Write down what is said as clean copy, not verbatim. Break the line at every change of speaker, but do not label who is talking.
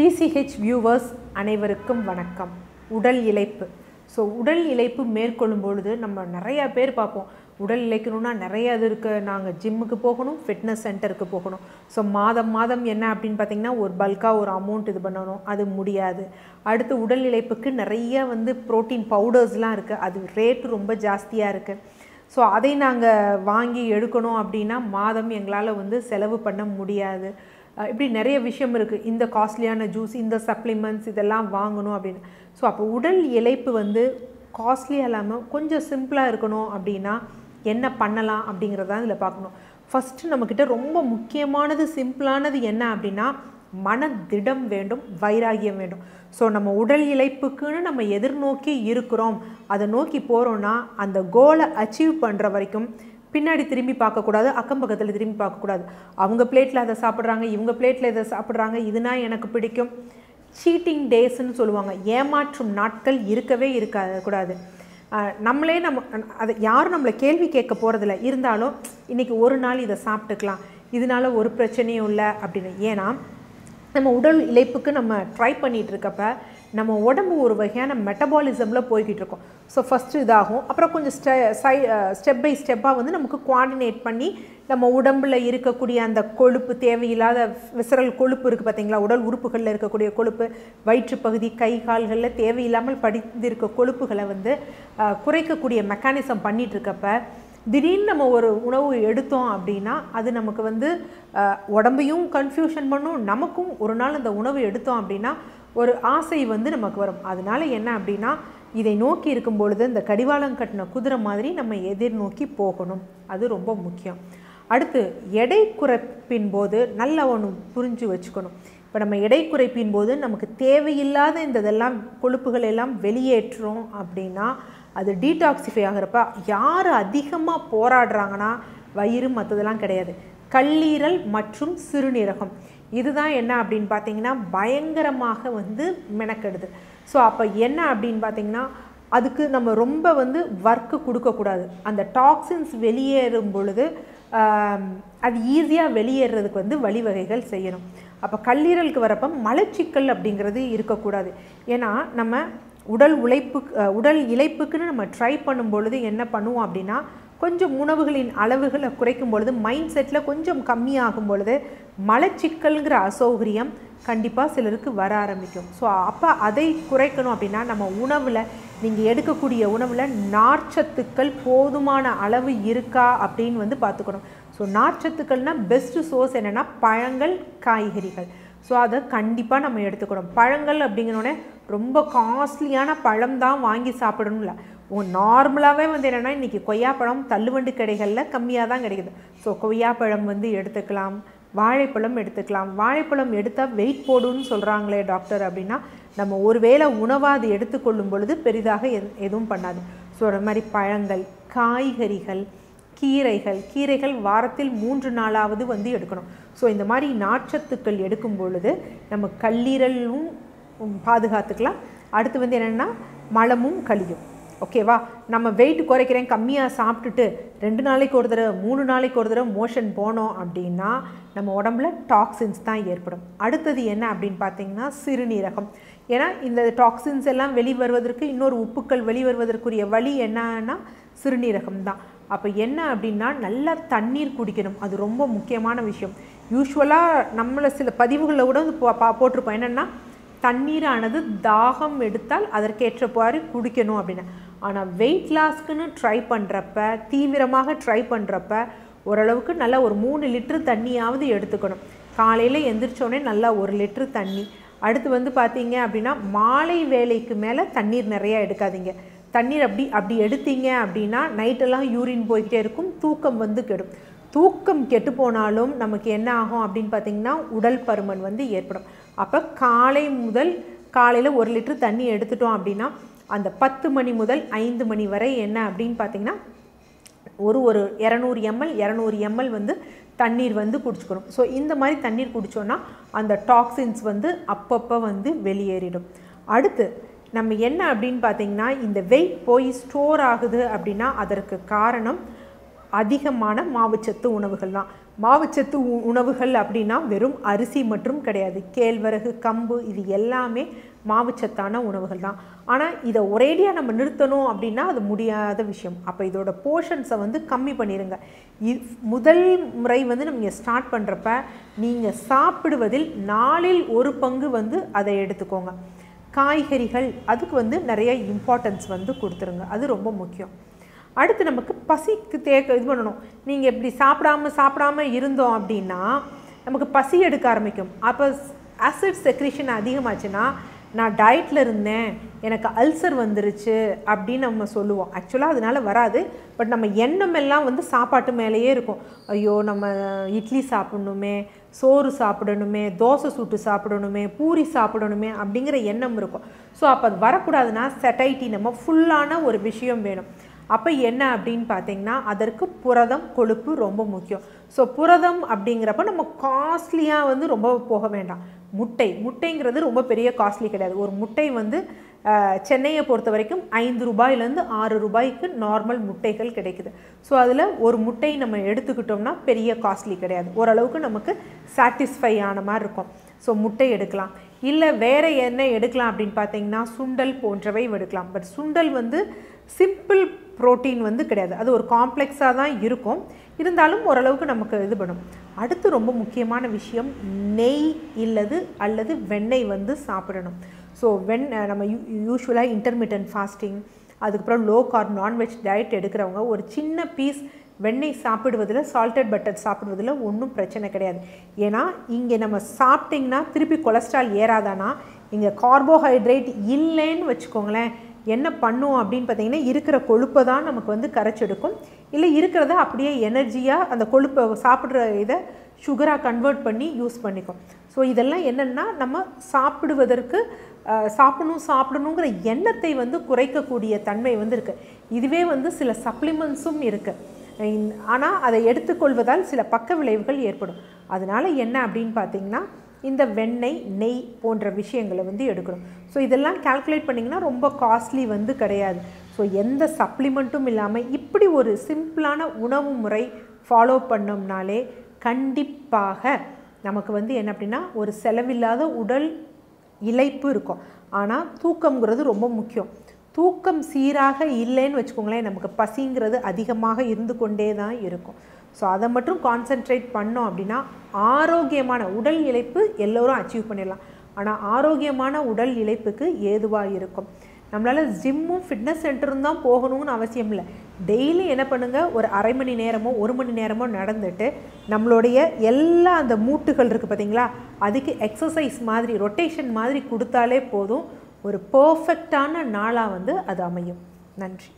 TCH viewers அனைவருக்கும் வணக்கம். உடல் இளைப்பு. உடல் இளைப்பு மேற்கொள்ளும் பொழுது நம்ம நிறைய பேர் பார்ப்போம். உடல் இளைக்கணும்னா நிறைய இது இருக்கு. நாங்கள் ஜிம்முக்கு போகணும், ஃபிட்னஸ் சென்டருக்கு போகணும். மாதம் என்ன அப்படின்னு பார்த்தீங்கன்னா ஒரு பல்காக ஒரு அமௌண்ட் இது பண்ணணும், அது முடியாது. அடுத்து உடல் இளைப்புக்கு நிறைய ப்ரோட்டீன் பவுடர்ஸ்லாம் இருக்குது, அது ரேட்டு ரொம்ப ஜாஸ்தியாக இருக்குது. அதை நாங்கள் வாங்கி எடுக்கணும் அப்படின்னா மாதம் எங்களால் செலவு பண்ண முடியாது. இப்படி நிறைய விஷயம் இருக்குது. இந்த காஸ்ட்லியான ஜூஸ், இந்த சப்ளிமெண்ட்ஸ் இதெல்லாம் வாங்கணும் அப்படின்னு. அப்போ உடல் இளைப்பு காஸ்ட்லியாக இல்லாமல் கொஞ்சம் சிம்பிளாக இருக்கணும் அப்படின்னா என்ன பண்ணலாம் அப்படிங்கிறதான் இதில் பார்க்கணும். ஃபஸ்ட்டு நம்மக்கிட்ட ரொம்ப முக்கியமானது சிம்பிளானது என்ன அப்படின்னா மனதிடம் வேண்டும், வைராகியம் வேண்டும். நம்ம உடல் இளைப்புக்குன்னு நம்ம எதிர்நோக்கி இருக்கிறோம், அதை நோக்கி போகிறோன்னா அந்த கோலை அச்சீவ் பண்ணுற வரைக்கும் பின்னாடி திரும்பி பார்க்கக்கூடாது, அக்கம் பக்கத்தில் திரும்பி பார்க்கக்கூடாது. அவங்க பிளேட்டில் அதை சாப்பிட்றாங்க, இவங்க பிளேட்டில் இதை சாப்பிட்றாங்க, இதுனா எனக்கு பிடிக்கும். சீட்டிங் டேஸ்ன்னு சொல்லுவாங்க, ஏமாற்றும் நாட்கள் இருக்கவே இருக்கக்கூடாது. நம்மளே அதை யாரும் நம்மளை கேள்வி கேட்க போகிறதில்ல, இருந்தாலும் இன்றைக்கி ஒரு நாள் இதை சாப்பிட்டுக்கலாம், இதனால ஒரு பிரச்சனையும் இல்லை அப்படின்னு. ஏன்னா நம்ம உடல் இளைப்புக்கு நம்ம ட்ரை பண்ணிகிட்டு இருக்கப்ப நம்ம உடம்பு ஒரு வகையான மெட்டபாலிசமில் போய்கிட்டு இருக்கோம். ஃபஸ்ட்டு இதாகும், அப்புறம் கொஞ்சம் ஸ்டெப் பை ஸ்டெப்பாக நமக்கு குவார்டினேட் பண்ணி நம்ம உடம்பில் இருக்கக்கூடிய அந்த கொழுப்பு, தேவையில்லாத விசரல் கொழுப்பு இருக்குது பார்த்தீங்களா, உடல் உறுப்புகளில் இருக்கக்கூடிய கொழுப்பு, வயிற்றுப்பகுதி, கை கால்களில் தேவையில்லாமல் படிந்திருக்க கொழுப்புகளை குறைக்கக்கூடிய மெக்கானிசம் பண்ணிகிட்ருக்கப்ப திடீர்னு நம்ம ஒரு உணவு எடுத்தோம் அப்படின்னா அது நமக்கு உடம்பையும் கன்ஃபியூஷன் பண்ணும், நமக்கும் ஒரு நாள் அந்த உணவு எடுத்தோம் அப்படின்னா ஒரு ஆசை நமக்கு வரும். அதனால என்ன அப்படின்னா இதை நோக்கி இருக்கும் பொழுது இந்த கடிவாளம் கட்டின குதிரை மாதிரி நம்ம எதிர்நோக்கி போகணும், அது ரொம்ப முக்கியம். அடுத்து எடை குறைப்பின் போது நல்ல ஒன்று புரிஞ்சு வச்சுக்கணும். இப்போ நம்ம எடை குறைப்பின் போது நமக்கு தேவையில்லாத இதெல்லாம் கொழுப்புகள் எல்லாம் வெளியேற்றோம் அப்படின்னா அது டீடாக்சிஃபை ஆகிறப்ப யார் அதிகமாக போராடுறாங்கன்னா வயிறு மற்றதெல்லாம் கிடையாது, கல்லீரல் மற்றும் சிறுநீரகம். இதுதான் என்ன அப்படின்னு பார்த்தீங்கன்னா பயங்கரமாக மெனக்கெடுது. அப்போ என்ன அப்படின்னு பார்த்தீங்கன்னா அதுக்கு நம்ம ரொம்ப ஒர்க்கு கொடுக்கக்கூடாது. அந்த டாக்ஸின்ஸ் வெளியேறும் பொழுது அது ஈஸியாக வெளியேறதுக்கு வழிவகைகள் செய்யணும். அப்போ கல்லீரலுக்கு வரப்போ மலச்சிக்கல் அப்படிங்கிறது இருக்கக்கூடாது. ஏன்னா நம்ம உடல் இளைப்புக்குன்னு நம்ம ட்ரை பண்ணும் பொழுது என்ன பண்ணுவோம் அப்படின்னா கொஞ்சம் உணவுகளின் அளவுகளை குறைக்கும் பொழுது மைண்ட் செட்டில் கொஞ்சம் கம்மியாகும் பொழுது மலச்சிக்கல்ங்கிற அசௌகரியம் கண்டிப்பாக சிலருக்கு வர ஆரம்பிக்கும். அப்போ அதை குறைக்கணும் அப்படின்னா நம்ம உணவில், நீங்கள் எடுக்கக்கூடிய உணவில் நார்ச்சத்துக்கள் போதுமான அளவு இருக்கா அப்படின்னு பார்த்துக்கணும். நார்ச்சத்துக்கள்னால் பெஸ்ட்டு சோர்ஸ் என்னென்னா பழங்கள், காய்கறிகள். அதை கண்டிப்பாக நம்ம எடுத்துக்கணும். பழங்கள் அப்படிங்கிறோடனே ரொம்ப காஸ்ட்லியான பழம் தான் வாங்கி சாப்பிடணும் இல்லை. நார்மலாகவே என்னென்னா இன்றைக்கி கொய்யாப்பழம் தள்ளுவண்டி கடைகளில் கம்மியாக தான் கிடைக்குது. கொய்யாப்பழம் எடுத்துக்கலாம், வாழைப்பழம் எடுத்துக்கலாம். வாழைப்பழம் எடுத்தால் வெயிட் போடுன்னு சொல்கிறாங்களே டாக்டர் அப்படின்னா நம்ம ஒருவேளை உணவாக அது எடுத்துக்கொள்ளும் பொழுது பெரிதாக எதுவும் பண்ணாது. அது மாதிரி பழங்கள், காய்கறிகள், கீரைகள் வாரத்தில் 3 நாளாவது எடுக்கணும். இந்த மாதிரி நார்ச்சத்துக்கள் எடுக்கும் பொழுது நம்ம கல்லீரலும் பாதுகாத்துக்கலாம். அடுத்து என்னென்னா மலமும் கழியும். ஓகேவா? நம்ம வெயிட் குறைக்கிறேன், கம்மியாக சாப்பிட்டுட்டு 2 நாளைக்கு ஒரு தடவை 3 நாளைக்கு ஒரு தடவை மோஷன் போனோம் அப்படின்னா நம்ம உடம்புல டாக்ஸின்ஸ் தான் ஏற்படும். அடுத்தது என்ன அப்படின்னு பார்த்தீங்கன்னா சிறுநீரகம். ஏன்னா இந்த டாக்ஸின்ஸ் எல்லாம் வெளிவருவதற்கு, இன்னொரு உப்புக்கள் வெளிவருவதற்குரிய வழி என்னன்னா சிறுநீரகம் தான். அப்போ என்ன அப்படின்னா நல்லா தண்ணீர் குடிக்கணும், அது ரொம்ப முக்கியமான விஷயம். யூஸ்வலாக நம்மளை சில பதிவுகளில் கூட போட்டிருப்போம் என்னென்னா தண்ணீரானது தாகம் எடுத்தால் அதற்கேற்றப்பாறு குடிக்கணும் அப்படின்னு. ஆனால் வெயிட் லாஸ்க்குன்னு ட்ரை பண்ணுறப்ப, தீவிரமாக ட்ரை பண்ணுறப்ப ஓரளவுக்கு நல்லா ஒரு 3 லிட்டர் தண்ணியாவது எடுத்துக்கணும். காலையில் எந்திரிச்சோடனே நல்லா 1 லிட்டர் தண்ணி. அடுத்து பார்த்தீங்க அப்படின்னா மாலை வேலைக்கு மேலே தண்ணீர் நிறையா எடுக்காதீங்க. தண்ணீர் அப்படி எடுத்தீங்க அப்படின்னா நைட்டெல்லாம் யூரின் போய்கிட்டே இருக்கும், தூக்கம் கெடும். தூக்கம் கெட்டு போனாலும் நமக்கு என்ன ஆகும் அப்படின்னு பார்த்தீங்கன்னா உடல் பருமன் ஏற்படும். அப்போ காலையில் 1 லிட்டர் தண்ணி எடுத்துட்டோம் அப்படின்னா அந்த 10 மணி முதல் 5 மணி வரை என்ன அப்படின்னு பார்த்தீங்கன்னா ஒரு 200 ml தண்ணீர் குடிச்சுக்கணும். இந்த மாதிரி தண்ணீர் குடித்தோன்னா அந்த டாக்ஸின்ஸ் அப்பப்போ வெளியேறிடும். அடுத்து நம்ம என்ன அப்படின்னு பார்த்தீங்கன்னா இந்த வெயிட் போய் ஸ்டோர் ஆகுது அப்படின்னா அதற்கு காரணம் அதிகமான மாவுச்சத்து உணவுகள் தான். மாவுச்சத்து உணவுகள் அப்படின்னா வெறும் அரிசி மற்றும் கிடையாது. கேழ்வரகு, கம்பு இது எல்லாமே மாவுச்சத்தான உணவுகள் தான். ஆனால் இதை ஒரேடியாக நம்ம நிறுத்தணும் அப்படின்னா அது முடியாத விஷயம். அப்போ இதோட போர்ஷன்ஸை வந்து கம்மி பண்ணிடுங்க. முதல் முறை வந்து நீங்கள் ஸ்டார்ட் பண்ணுறப்ப நீங்கள் சாப்பிடுவதில் 4இல் 1 பங்கு வந்து அதை எடுத்துக்கோங்க. காய்கறிகள் அதுக்கு வந்து நிறைய இம்பார்ட்டன்ஸ் வந்து கொடுத்துருங்க. அது ரொம்ப முக்கியம். அடுத்து நமக்கு பசிக்கு இது பண்ணணும். நீங்கள் இப்படி சாப்பிடாம இருந்தோம் அப்படின்னா நமக்கு பசி எடுக்க ஆரம்பிக்கும். அப்போ ஆசிட் செக்ரீஷன் அதிகமாச்சுன்னா நான் டயட்டில் இருந்தேன், எனக்கு அல்சர் வந்துருச்சு அப்படின்னு நம்ம சொல்லுவோம். ஆக்சுவலாக அதனால வராது. பட் நம்ம எண்ணம் எல்லாம் வந்து சாப்பாட்டு மேலேயே இருக்கும். ஐயோ நம்ம இட்லி சாப்பிடணுமே, சோறு சாப்பிடணுமே, தோசை சுட்டு சாப்பிடணுமே, பூரி சாப்பிடணுமே அப்படிங்கிற எண்ணம் இருக்கும். ஸோ அப்போ அது வரக்கூடாதுன்னா சட்டைட்டி நம்ம ஃபுல்லான ஒரு விஷயம் வேணும். அப்போ என்ன அப்படின்னு பார்த்தீங்கன்னா அதற்கு புரதம், கொழுப்பு ரொம்ப முக்கியம். ஸோ புரதம் அப்படிங்கிறப்ப நம்ம காஸ்ட்லியாக வந்து ரொம்ப போக வேண்டாம். முட்டைங்கிறது ரொம்ப பெரிய காஸ்ட்லி கிடையாது. ஒரு முட்டை வந்து சென்னையை பொறுத்த வரைக்கும் 5 ரூபாயிலேருந்து 6 ரூபாய்க்கு நார்மல் முட்டைகள் கிடைக்குது. ஸோ அதில் ஒரு முட்டை நம்ம எடுத்துக்கிட்டோம்னா பெரிய காஸ்ட்லி கிடையாது. ஓரளவுக்கு நமக்கு சாட்டிஸ்ஃபை ஆன மாதிரி இருக்கும். ஸோ முட்டை எடுக்கலாம். இல்லை வேறு என்ன எடுக்கலாம் அப்படின்னு பார்த்தீங்கன்னா சுண்டல் போன்றவை எடுக்கலாம். பட் சுண்டல் வந்து சிம்பிள் ப்ரோட்டீன் வந்து கிடையாது. அது ஒரு காம்ப்ளெக்ஸாக தான் இருக்கும். இருந்தாலும் ஓரளவுக்கு நமக்கு இது பண்ணும். அடுத்து ரொம்ப முக்கியமான விஷயம் நெய் அல்லது வெண்ணெய் வந்து சாப்பிடணும். ஸோ நம்ம யூஸ்வலாக இன்டர்மிட்டன்ட் ஃபாஸ்டிங், அதுக்கப்புறம் லோ கார்ப் நான்வெஜ் டயட் எடுக்கிறவங்க ஒரு சின்ன பீஸ் வெண்ணெய் சாப்பிடுவதில், சால்டட் பட்டர் சாப்பிடுவதில் ஒன்றும் பிரச்சனை கிடையாது. ஏன்னா இங்கே நம்ம சாப்பிட்டிங்கன்னா திருப்பி கொலஸ்ட்ரால் ஏறாதானா, இங்கே கார்போஹைட்ரேட் இல்லைன்னு வச்சுக்கோங்களேன், என்ன பண்ணும் அப்படின்னு பார்த்தீங்கன்னா இருக்கிற கொழுப்பை தான் நமக்கு வந்து கரைச்செடுக்கும். இல்லை இருக்கிறத அப்படியே எனர்ஜியாக அந்த கொழுப்பை சாப்பிட்ற இதை சுகராக கன்வெர்ட் பண்ணி யூஸ் பண்ணிக்கும். ஸோ இதெல்லாம் என்னென்னா நம்ம சாப்பிடுவதற்கு சாப்பிடணுங்கிற எண்ணத்தை வந்து குறைக்கக்கூடிய தன்மை வந்து இருக்குது. இதுவே வந்து சில சப்ளிமெண்ட்ஸும் இருக்குது. ஆனால் அதை எடுத்துக்கொள்வதால் சில பக்க விளைவுகள் ஏற்படும். அதனால் என்ன அப்படின்னு பார்த்தீங்கன்னா இந்த வெண்ணெய், நெய் போன்ற விஷயங்களை வந்து எடுக்கணும். ஸோ இதெல்லாம் கால்குலேட் பண்ணிங்கன்னா ரொம்ப காஸ்ட்லி வந்து கிடையாது. ஸோ எந்த சப்ளிமெண்ட்டும் இல்லாமல் இப்படி ஒரு சிம்பிளான உணவு முறை ஃபாலோ பண்ணோம்னாலே கண்டிப்பாக நமக்கு வந்து என்ன அப்படின்னா ஒரு செலவில்லாத உடல் இளைப்பு இருக்கும். ஆனால் தூக்கம்ங்கிறது ரொம்ப முக்கியம். தூக்கம் சீராக இல்லைன்னு வச்சுக்கோங்களேன், நமக்கு பசிங்கிறது அதிகமாக இருந்து கொண்டே தான் இருக்கும். ஸோ அதை மட்டும் கான்சென்ட்ரேட் பண்ணோம் அப்படின்னா ஆரோக்கியமான உடல் இளைப்பு எல்லோரும் அச்சீவ் பண்ணிடலாம். ஆனால் ஆரோக்கியமான உடல் இளைப்புக்கு ஏதுவாக இருக்கும். நம்மளால் ஜிம்மும் ஃபிட்னஸ் சென்டரும் தான் போகணும்னு அவசியம் இல்லை. டெய்லி என்ன பண்ணுங்கள், ஒரு அரை மணி நேரமோ 1 மணி நேரமோ நடந்துட்டு நம்மளுடைய எல்லா அந்த மூட்டுகள் இருக்குது பார்த்தீங்களா, அதுக்கு எக்ஸசைஸ் மாதிரி ரொட்டேஷன் மாதிரி கொடுத்தாலே போதும். ஒரு பர்ஃபெக்டான நாளாக வந்து அது அமையும். நன்றி.